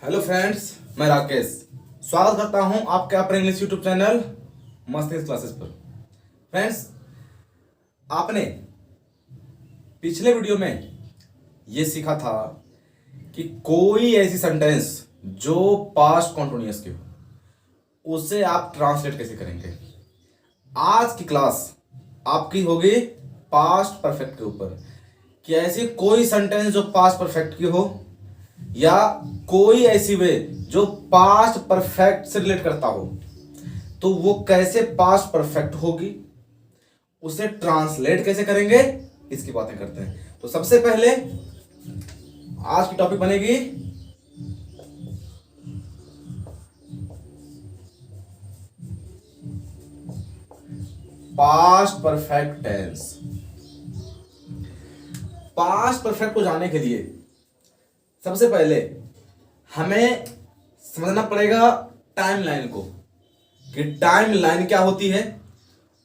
Hello friends, मैं राकेश स्वागत करता हूं आपके अपने इंग्लिश यूट्यूब चैनल मस्त इंग्लिश क्लासेस पर। फ्रेंड्स, आपने पिछले वीडियो में ये सीखा था कि कोई ऐसी सेंटेंस जो पास्ट कॉन्टिन्यूअस की हो उसे आप ट्रांसलेट कैसे करेंगे। आज की क्लास आपकी होगी पास्ट परफेक्ट के ऊपर कि ऐसी कोई सेंटेंस जो पास्ट परफेक्ट की हो या कोई ऐसी वे जो पास्ट परफेक्ट से रिलेट करता हो तो वो कैसे पास्ट परफेक्ट होगी, उसे ट्रांसलेट कैसे करेंगे, इसकी बातें करते हैं। तो सबसे पहले आज की टॉपिक बनेगी past perfect tense. Past perfect को जानने के लिए सबसे पहले हमें समझना पड़ेगा टाइमलाइन को कि टाइमलाइन क्या होती है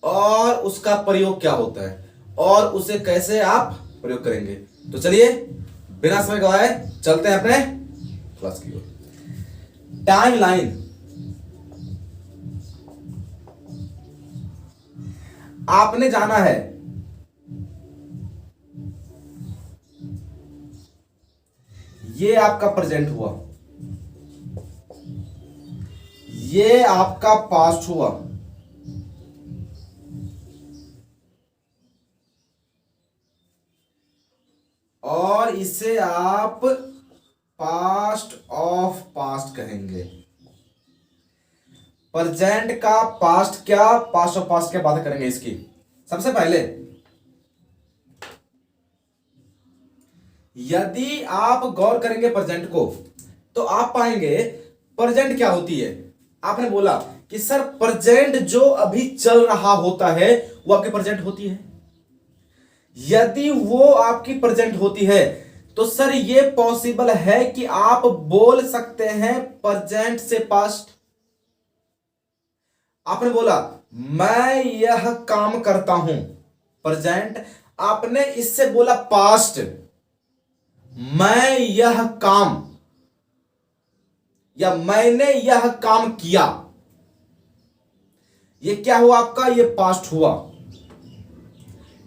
और उसका प्रयोग क्या होता है और उसे कैसे आप प्रयोग करेंगे। तो चलिए बिना समय गवाए चलते हैं अपने क्लास की ओर। टाइमलाइन आपने जाना है ये आपका प्रेजेंट हुआ, ये आपका पास्ट हुआ और इसे आप पास्ट ऑफ पास्ट कहेंगे। प्रेजेंट का पास्ट क्या, पास्ट ऑफ पास्ट क्या बातें करेंगे इसकी। सबसे पहले यदि आप गौर करेंगे प्रेजेंट को तो आप पाएंगे प्रेजेंट क्या होती है। आपने बोला कि सर प्रेजेंट जो अभी चल रहा होता है वो आपकी प्रेजेंट होती है। यदि वो आपकी प्रेजेंट होती है तो सर ये पॉसिबल है कि आप बोल सकते हैं प्रेजेंट से पास्ट। आपने बोला मैं यह काम करता हूं, प्रेजेंट। आपने इससे बोला पास्ट, मैं यह काम या मैंने यह काम किया, ये क्या हुआ आपका, ये पास्ट हुआ।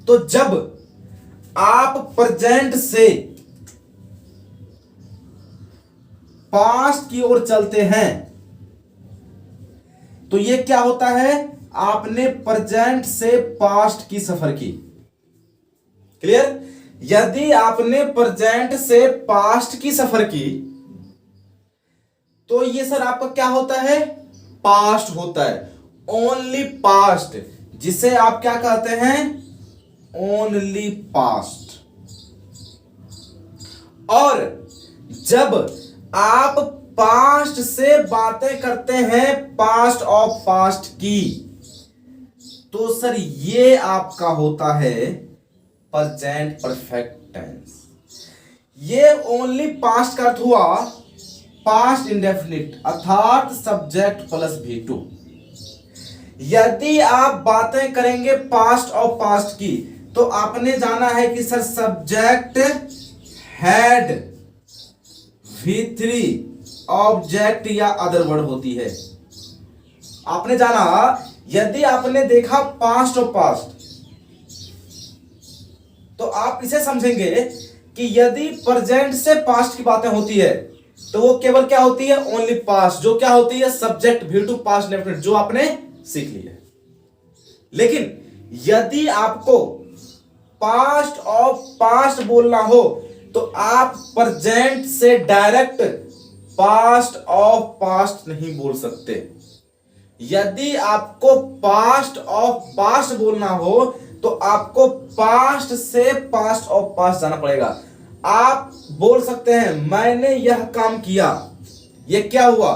तो जब आप प्रेजेंट से पास्ट की ओर चलते हैं तो ये क्या होता है, आपने प्रेजेंट से पास्ट की सफर की। क्लियर। यदि आपने प्रेजेंट से पास्ट की सफर की तो ये सर आपका क्या होता है, पास्ट होता है। ओनली पास्ट, जिसे आप क्या कहते हैं, ओनली पास्ट। और जब आप पास्ट से बातें करते हैं पास्ट ऑफ पास्ट की तो सर ये आपका होता है प्रेजेंट परफेक्ट टेंस। ये ओनली पास्ट का अर्थ हुआ पास्ट इंडेफिनिट अर्थात सब्जेक्ट प्लस V2। यदि आप बातें करेंगे पास्ट और पास्ट की तो आपने जाना है कि sir subject had V3 object या अदर वर्ड होती है। आपने जाना यदि आपने देखा पास्ट और पास्ट तो आप इसे समझेंगे कि यदि प्रेजेंट से पास्ट की बातें होती है तो वो केवल क्या होती है, ओनली पास्ट, जो क्या होती है सब्जेक्ट V2 पास्ट इंडेफिनिट, जो आपने सीख लिया है। लेकिन यदि आपको पास्ट ऑफ पास्ट बोलना हो तो आप प्रेजेंट से डायरेक्ट पास्ट ऑफ पास्ट नहीं बोल सकते। यदि आपको पास्ट ऑफ पास्ट बोलना हो तो आपको पास्ट से पास्ट ऑफ पास्ट जाना पड़ेगा। आप बोल सकते हैं मैंने यह काम किया, यह क्या हुआ,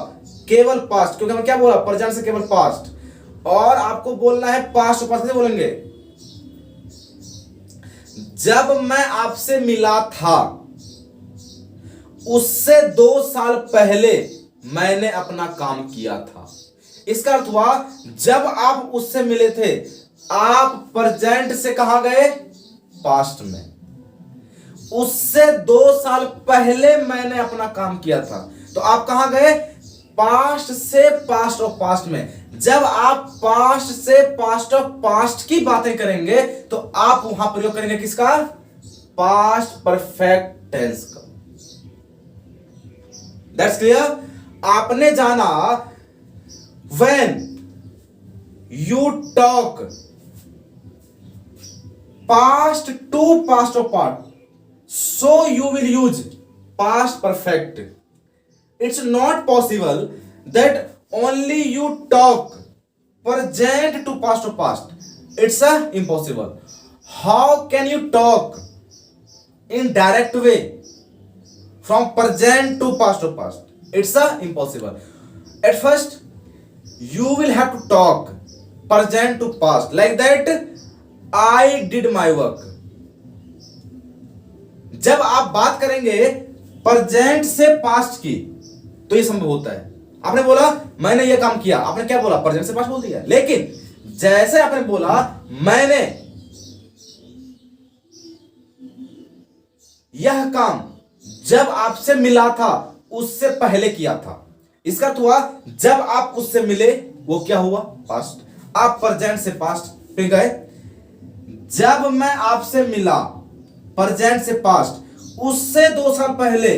केवल पास्ट, क्योंकि मैं क्या बोला प्रेजेंट से केवल पास्ट। और आपको बोलना है पास्ट ऑफ पास्ट, कैसे बोलेंगे, जब मैं आपसे मिला था उससे 2 साल पहले मैंने अपना काम किया था। इसका अर्थ हुआ जब आप उससे मिले थे आप प्रेजेंट से कहां गए, पास्ट में। उससे 2 साल पहले मैंने अपना काम किया था। तो आप कहां गए? पास्ट से पास्ट ऑफ पास्ट में। जब आप पास्ट से पास्ट ऑफ पास्ट की बातें करेंगे तो आप वहां प्रयोग करेंगे किसका? पास्ट परफेक्ट टेंस का। That's clear? आपने जाना when you talk past to past of part, so you will use past perfect. It's not possible that only you talk present to past of past. It's impossible. How can you talk in direct way from present to past of past? It's impossible. At first you will have to talk present to past like that. I did my work. जब आप बात करेंगे present से past की तो ये संभव होता है। आपने बोला मैंने ये काम किया, आपने क्या बोला? प्रेजेंट से पास्ट बोल दिया। लेकिन जैसे आपने बोला मैंने यह काम जब आपसे मिला था उससे पहले किया था, इसका अर्थ हुआ जब आप उससे मिले वो क्या हुआ? पास्ट। आप प्रेजेंट से पास्ट पे गए। जब मैं आपसे मिला प्रेजेंट से पास्ट, उससे 2 साल पहले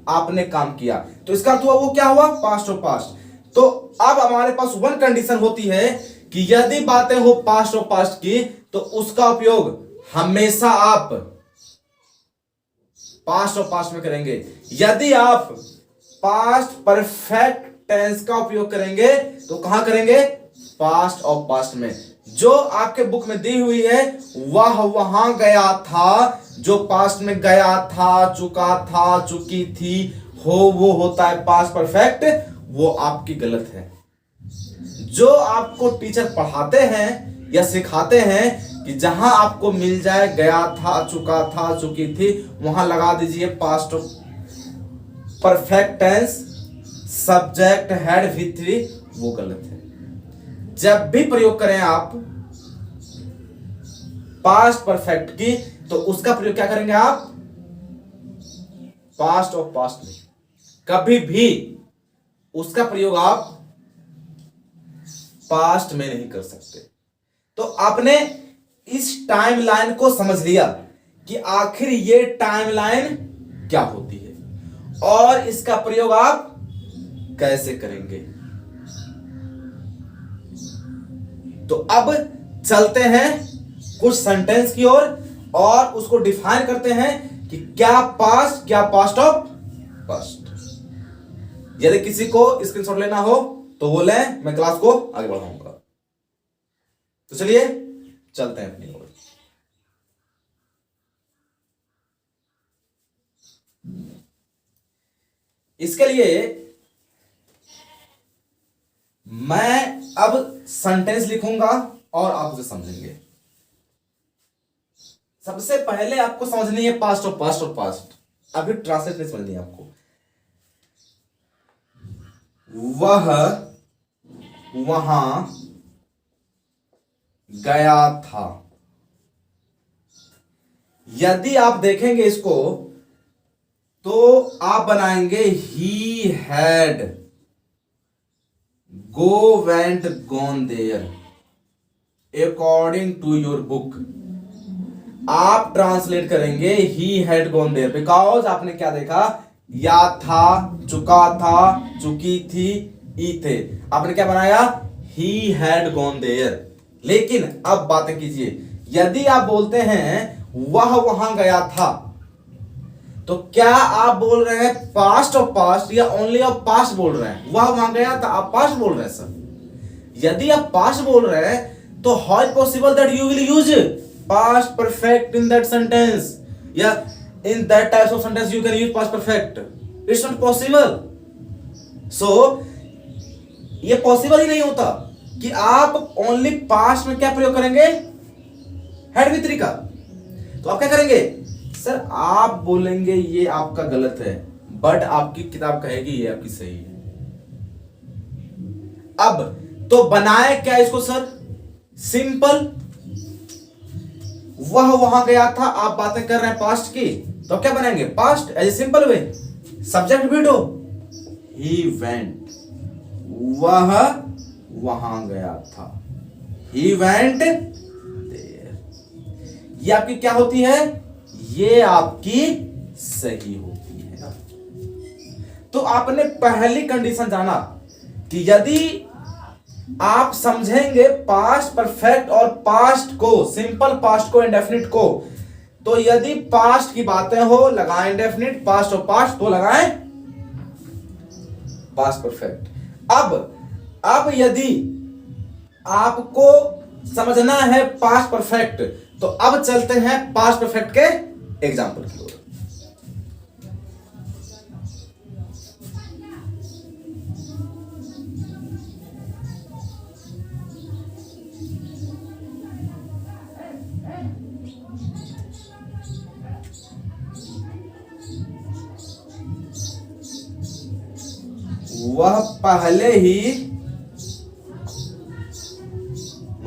आपने काम किया, तो इसका अर्थ हुआ वो क्या हुआ? पास्ट और पास्ट। तो अब हमारे पास वन कंडीशन होती है कि यदि बातें हो पास्ट और पास्ट की तो उसका उपयोग हमेशा आप पास्ट और पास्ट में करेंगे। यदि आप पास्ट परफेक्ट टेंस का उपयोग करेंगे तो कहां करेंगे? पास्ट और पास्ट में। जो आपके बुक में दी हुई है वह वहां गया था, जो पास्ट में गया था, चुका था, चुकी थी, वो होता है पास्ट परफेक्ट, वो आपकी गलत है। जो आपको टीचर पढ़ाते हैं या सिखाते हैं कि जहां आपको मिल जाए गया था, चुका था, चुकी थी, वहां लगा दीजिए past perfect tense, subject had V3, वो गलत है। जब भी प्रयोग करें आप पास्ट परफेक्ट की तो उसका प्रयोग क्या करेंगे आप? पास्ट ऑफ पास्ट में। कभी भी उसका प्रयोग आप पास्ट में नहीं कर सकते। तो आपने इस टाइमलाइन को समझ लिया कि आखिर ये टाइमलाइन क्या होती है और इसका प्रयोग आप कैसे करेंगे। तो अब चलते हैं कुछ सेंटेंस की ओर और उसको डिफाइन करते हैं कि क्या पास्ट, क्या पास्ट ऑफ पास्ट। यदि किसी को स्क्रीनशॉट लेना हो तो वो लें, मैं क्लास को आगे बढ़ाऊंगा। तो चलिए चलते हैं अपनी ओर। इसके लिए मैं अब सेंटेंस लिखूंगा और आप उसे समझेंगे। सबसे पहले आपको समझनी है पास्ट और पास्ट और पास्ट। अभी ट्रांसलेट नहीं समझनी है आपको। वह वहां गया था। यदि आप देखेंगे इसको तो आप बनाएंगे he had go went gone there according to your book. आप ट्रांसलेट करेंगे he had gone there because आपने क्या देखा? या था, चुका था, चुकी थी, ई थे। आपने क्या बनाया? He had gone there. लेकिन अब बातें कीजिए, यदि आप बोलते हैं वह वहां गया था, तो क्या आप बोल रहे हैं पास्ट ऑफ पास्ट या ओनली ऑफ पास्ट बोल रहे हैं? वह वहां गया था, आप पास्ट बोल रहे हैं सर। यदि आप पास्ट बोल रहे हैं तो how is possible that you will use past perfect in that sentence या in that types of sentence you can use past perfect? It's not possible. So ये पॉसिबल ही नहीं होता कि आप ओनली पास्ट में क्या प्रयोग करेंगे? हैड V3 का। तो आप क्या करेंगे? सर आप बोलेंगे ये आपका गलत है, बट आपकी किताब कहेगी ये आपकी सही है। अब तो बनाए क्या इसको सर? सिंपल। वह वहां गया था, आप बातें कर रहे हैं पास्ट की, तो क्या बनाएंगे? Past as a simple way, subject भी दो, ही वेंट, वह वहां गया था। He went there. ये आपकी क्या होती है? ये आपकी सही होती है। तो आपने पहली कंडीशन जाना कि यदि आप समझेंगे पास्ट परफेक्ट और पास्ट को, सिंपल पास्ट को, इंडेफिनिट को, तो यदि पास्ट की बातें हो लगाएं इंडेफिनिट, पास्ट और पास्ट तो लगाएं पास्ट परफेक्ट। अब यदि आपको समझना है पास्ट परफेक्ट, तो अब चलते हैं पास्ट परफेक्ट के एग्जाम्पल की ओर। वह पहले ही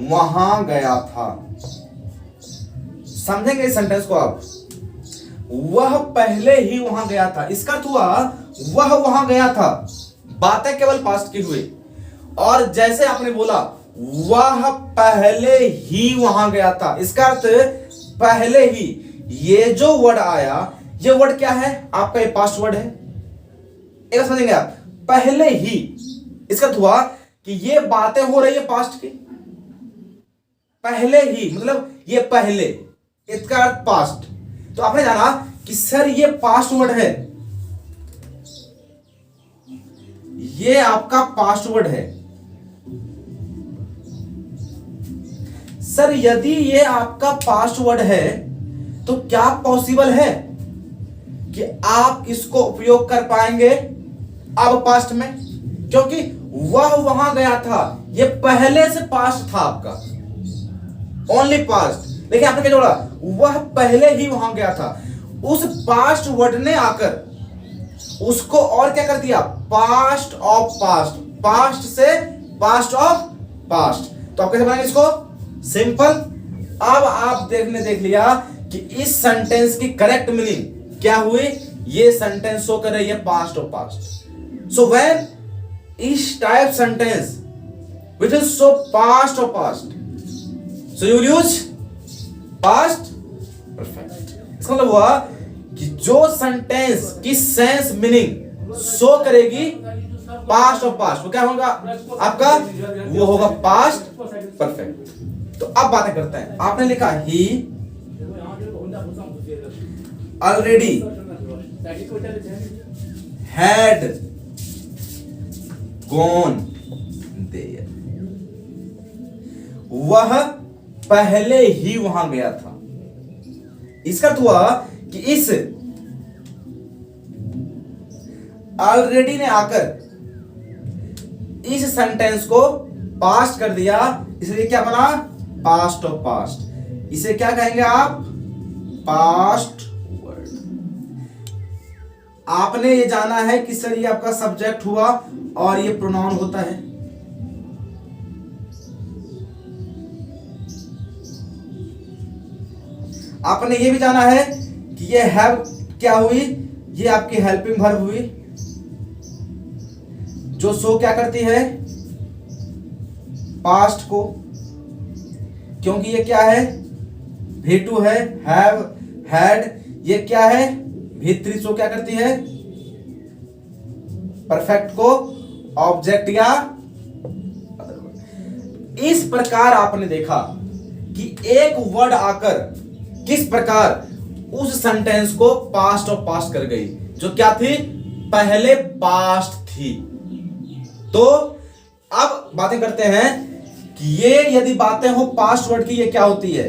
वहां गया था। समझेंगे इस सेंटेंस को आप। वह पहले ही वहां गया था, इसका अर्थ हुआ वह वहां गया था, बातें केवल पास्ट की हुई। और जैसे आपने बोला वह पहले ही वहां गया था, इसका अर्थ पहले ही। ये जो वर्ड आया, ये वर्ड क्या है? आपका ये पास्ट वर्ड है। एक समझेंगे आप, पहले ही, इसका अर्थ हुआ कि ये बातें हो रही है पास्ट की। पहले ही मतलब ये पहले, इसका अर्थ पास्ट। तो आपने जाना कि सर ये पास्ट वर्ड है, ये आपका पास्ट वर्ड है। सर यदि ये आपका पास्ट वर्ड है तो क्या पॉसिबल है कि आप इसको उपयोग कर पाएंगे अब पास्ट में? क्योंकि वह वहां गया था, ये पहले से पास्ट था आपका, ओनली पास्ट। देखिए आपने क्या जोड़ा? वह पहले ही वहां गया था। उस पास्ट वर्ड ने आकर उसको और क्या कर दिया? पास्ट ऑफ पास्ट, पास्ट से पास्ट ऑफ पास्ट। तो आप कैसे बनाएंगे इसको? सिंपल। अब आप देख लिया कि इस सेंटेंस की करेक्ट मीनिंग क्या हुई? ये सेंटेंस शो कर रही है past of past. So when इस type sentence which is so past or past, so you will use past perfect। इसका मतलब हुआ कि जो सेंटेंस की सेंस मीनिंग शो करेगी पास्ट और पास्ट, वो क्या होगा आपका? वो होगा पास्ट परफेक्ट। तो अब बातें करते हैं। आपने लिखा ही ऑलरेडी हैड गॉन देयर। वह पहले ही वहां गया था। इसका अर्थ हुआ कि इस ऑलरेडी ने आकर इस सेंटेंस को पास्ट कर दिया, इसलिए क्या बना? Past of past. इसे क्या कहेंगे आप? Past word. आपने ये जाना है कि सर ये आपका सब्जेक्ट हुआ और ये प्रोनाउन होता है। आपने ये भी जाना है कि ये हैव क्या हुई? ये आपकी हेल्पिंग वर्ब हुई, जो शो क्या करती है? पास्ट को। क्योंकि ये क्या है? V2 है, हैव, हैड, ये क्या है? V3 शो क्या करती है? परफेक्ट को, ऑब्जेक्ट या अदर वर्ड। इस प्रकार आपने देखा कि एक वर्ड आकर किस प्रकार उस सेंटेंस को पास्ट और पास्ट कर गई, जो क्या थी? पहले पास्ट थी। तो अब बातें करते हैं कि ये यदि बातें हो पास्ट वर्ड की, ये क्या होती है?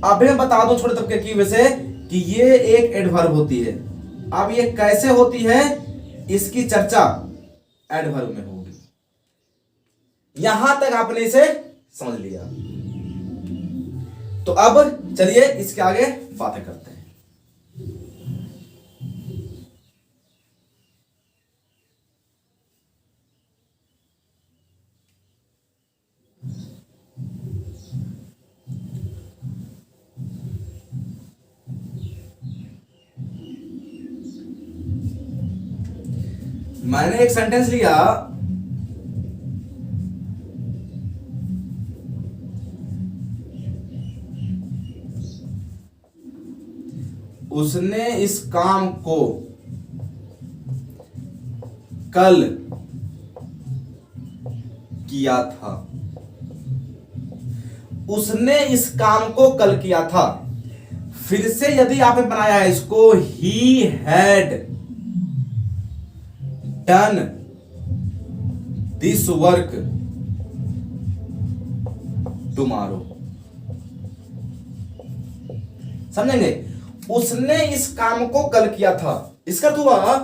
अभी मैं बता दूं छोटे तबके की वजह से कि ये एक एडवर्ब होती है। अब ये कैसे होती है, इसकी चर्चा एडवर्ब में होगी। यहां तक आपने इसे समझ लिया, तो अब चलिए इसके आगे बातें करते हैं। मैंने एक सेंटेंस लिया, उसने इस काम को कल किया था। उसने इस काम को कल किया था। फिर से यदि आपने बनाया है इसको, he had done this work tomorrow. समझेंगे? उसने इस काम को कल किया था, इसका अर्थ हुआ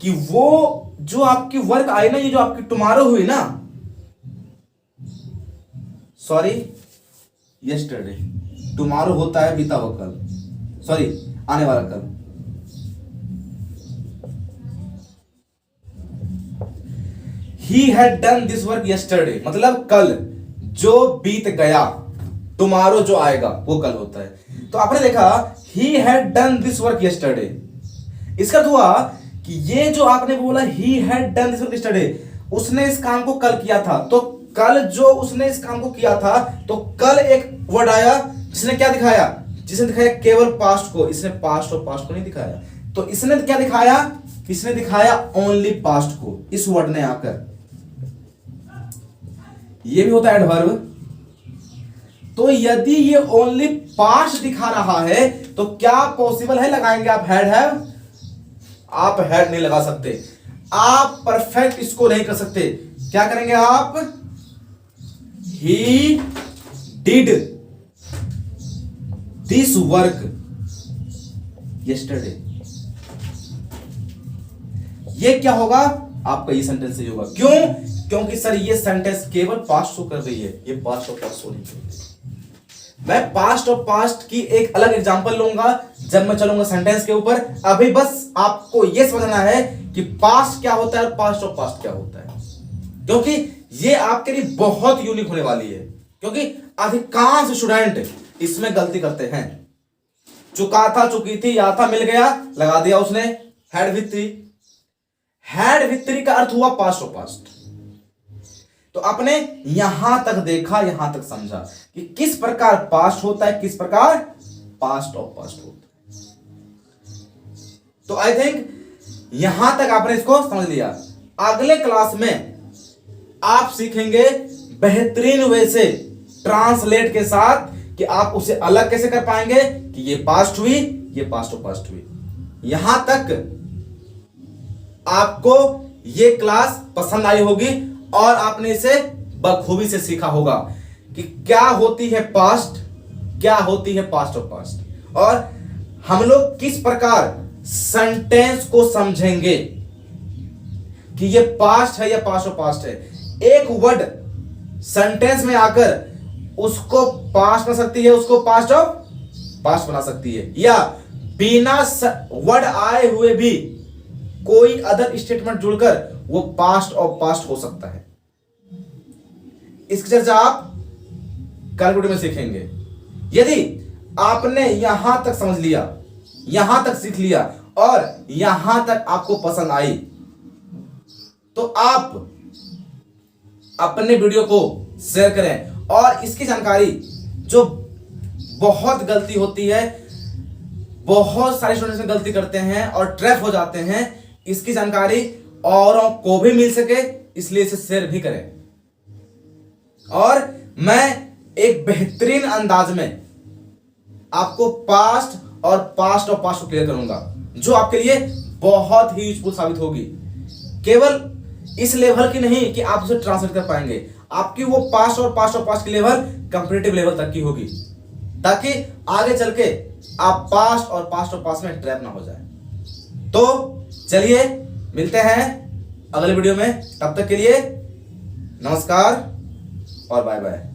कि वो जो आपकी वर्क आई ना, ये जो आपकी टुमारो हुई ना, सॉरी यस्टरडे, टुमारो होता है बीता हुआ कल, सॉरी आने वाला कल। He had done this work yesterday मतलब कल जो बीत गया, टुमारो जो आएगा वो कल होता है। तो आपने देखा he had done this work yesterday, इसका अर्थ हुआ कि ये जो आपने बोला he had done this work yesterday, उसने इस काम को कल किया था। तो कल जो उसने इस काम को किया था, तो कल एक वर्ड आया जिसने क्या दिखाया, जिसने दिखाया केवल पास्ट को। इसने पास्ट और पास्ट को नहीं दिखाया, तो इसने क्या दिखाया, इसने दिखाया ओनली पास्ट को, इस वर्ड ने आकर। ये भी होता है एडवर्ब। तो यदि ये ओनली पास्ट दिखा रहा है तो क्या पॉसिबल है लगाएंगे आप हैड हैव? आप हैड नहीं लगा सकते, आप परफेक्ट इसको नहीं कर सकते। क्या करेंगे आप? He did this work yesterday. ये क्या होगा आपका? ये सेंटेंस ही होगा। क्यों? क्योंकि सर ये सेंटेंस केवल पास्ट शो कर रही है, ये पास्ट और पास्ट शो नहीं कर रही। मैं पास्ट और पास्ट की एक अलग एग्जांपल लूंगा जब मैं चलूंगा सेंटेंस के ऊपर। अभी बस आपको यह समझना है कि पास्ट क्या होता है और पास्ट क्या होता है, क्योंकि ये आपके लिए बहुत यूनिक होने वाली है। क्योंकि अधिकांश स्टूडेंट इसमें गलती करते हैं। चुका था, चुकी थी, या था, मिल गया, लगा दिया उसने had with three. Had with three का अर्थ हुआ पास्ट और पास्ट। तो आपने यहां तक देखा, यहां तक समझा कि किस प्रकार पास्ट होता है, किस प्रकार पास्ट और पास्ट होता है। तो आई थिंक यहां तक आपने इसको समझ लिया। अगले क्लास में आप सीखेंगे बेहतरीन वे से ट्रांसलेट के साथ कि आप उसे अलग कैसे कर पाएंगे कि ये पास्ट हुई, ये पास्ट और पास्ट हुई। यहां तक आपको ये क्लास पसंद आई होगी और आपने इसे बखूबी से सीखा होगा कि क्या होती है पास्ट, क्या होती है पास्ट और पास्ट, और हम लोग किस प्रकार सेंटेंस को समझेंगे कि ये पास्ट है या पास्ट और पास्ट है। एक वर्ड सेंटेंस में आकर उसको पास्ट बना सकती है, उसको पास्ट और पास्ट बना सकती है, या बिना वर्ड आए हुए भी कोई अदर स्टेटमेंट जुड़कर वो पास्ट और पास्ट हो सकता है। इसकी चर्चा आप कल वीडियो में सीखेंगे। यदि आपने यहां तक समझ लिया, यहां तक सीख लिया और यहां तक आपको पसंद आई, तो आप अपने वीडियो को शेयर करें। और इसकी जानकारी जो बहुत गलती होती है, बहुत सारे स्टूडेंट्स में गलती करते हैं और ट्रैप हो जाते हैं, इसकी जानकारी औरों को भी मिल सके इसलिए इसे शेयर भी करें। और मैं एक बेहतरीन अंदाज में आपको पास्ट और पास्ट को क्लियर करूंगा, जो आपके लिए बहुत ही यूजफुल साबित होगी। केवल इस लेवल की नहीं कि आप उसे ट्रांसलेट कर पाएंगे, आपकी वो पास्ट और पास्ट की लेवल कंपैरेटिव लेवल तक की होगी, ताकि आगे चल के आप पास्ट और पास्ट में ट्रैप ना हो जाए। तो चलिए मिलते हैं अगले वीडियो में, तब तक के लिए नमस्कार और बाय बाय।